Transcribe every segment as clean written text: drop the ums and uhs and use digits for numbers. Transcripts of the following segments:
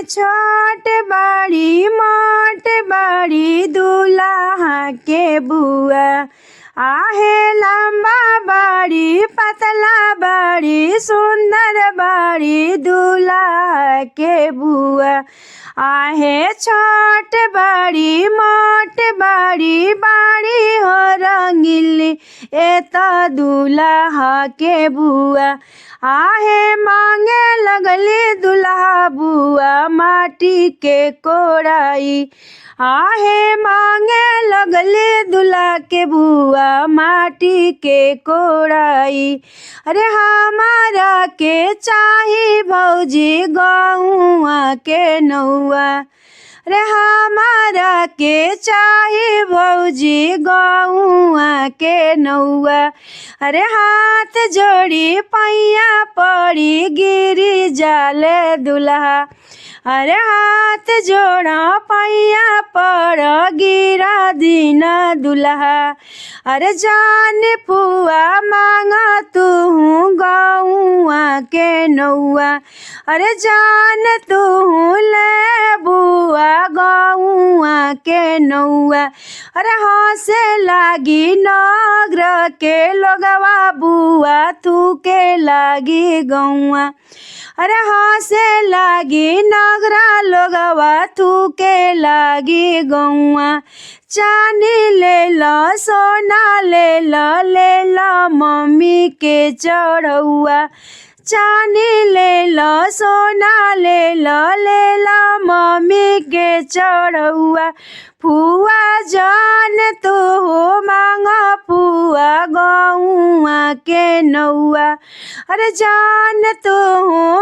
छोट बड़ी मोट बड़ी दूल्हा के बुआ। आहे लंबा बड़ी पतला बड़ी सुंदर बड़ी दूल्हा के बुआ। आहे छोट बड़ी मोट बड़ी बड़ी हो रंगीली ए तो दूल्हा के बुआ। आहे मांगे लगली दूल्हा बुआ माटी के कोड़ाई। आहे मांगे लगली दूल्हा के बुआ माटी के कोड़ाई। अरे हमारा के चाही भौजी गौआ के नौआ। अरे हमारा के चाही भौजी गौआ के नौआ। अरे हाथ जोड़ी पैया पड़ी गिरी जाले दूल्हा। अरे हाथ जोड़ा पैया पड़ गिरा दीना दूल्हा। अरे जान फुआ मांगा तू गौआ के नौआ। अरे जान तू ले बुआ गौआ के नौआ। अरे हंसे लागी नगर के लोगवा बुआ तू के लागी गौआ। अरे हंसे लागी नगरा लोगवा तू के लागी गौआ। चांदी ले लो सोना ले लो मम्मी के चढ़ौआ। चांदी ले लो सोना ले लो मम्मी के चढ़ौआ। फुआ जान तू मांगा फुआ गौआ के नौआ। अरे जान तू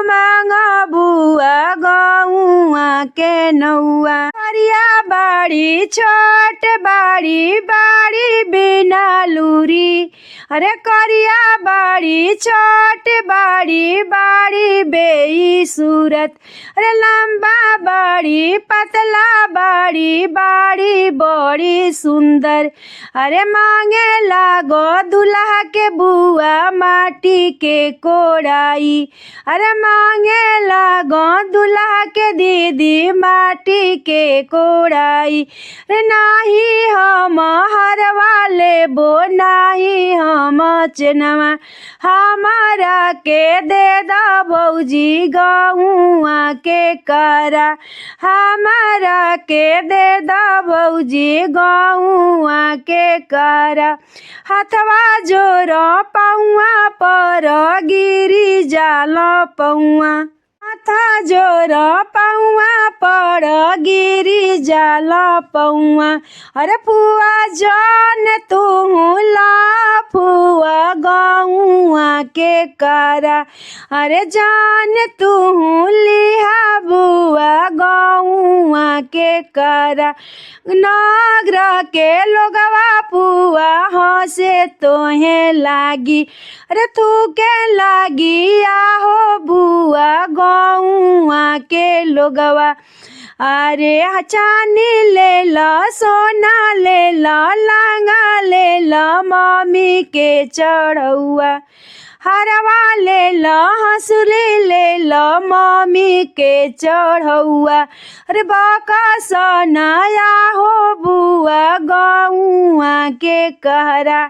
मांगा बुआ गौआ के नौआ। करिया बाड़ी छोट बाड़ी बाड़ी बिना लूरी। अरे करिया बाड़ी छोट बाड़ी बाड़ी बेई सूरत। अरे लंबा बाड़ी पतला बाड़ी बाड़ी बड़ी सुंदर। अरे मांगे लागो दूल्हा के बुआ माटी के कोड़ाई। अरे मांगे लागो दूल्हा के दीदी माटी के कोड़ाई। नाही हम हरवा लेबो नाही हम चनवा। हमारा के दे दा भौजी गौआ के करा। हमारा के दे दा भौजी गौआ के करा। हथवा जोरो पौआ पर गिरी जाला पौआ। हाथा जोरो पौआ पर गिरी जाला पौआ। अरे फुआ जान तू ला फुआ गौआ के करा। अरे जान तू लिहा बुआ गौआ के करा। नगर के लोगवा फुआ हंसे तोहे लागी। अरे तू के लागी आहो बुआ गौआ के लोगवा। अरे चांदी ले लो सोना ले लो लांगा ले लो मम्मी के चढ़ौआ। हरवा ले लो हंसुली ले लो मम्मी के चढ़ौआ। अरे बाका सनाया हो बुआ गौआ के कहरा।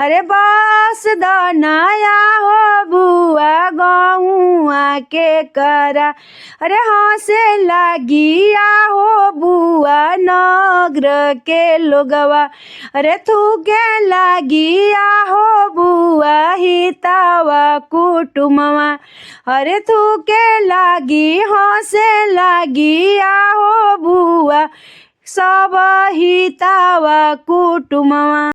अरे बास दनाया हो बुआ गौआ के करा। अरे हंसे लागी हो बुआ नगर के लोगवा। अरे थू के लागी हो बुआ हितावा कुटुमवा। अरे थू के लागी हंसे लागी हो बुआ सब हितावा कुटुमवा।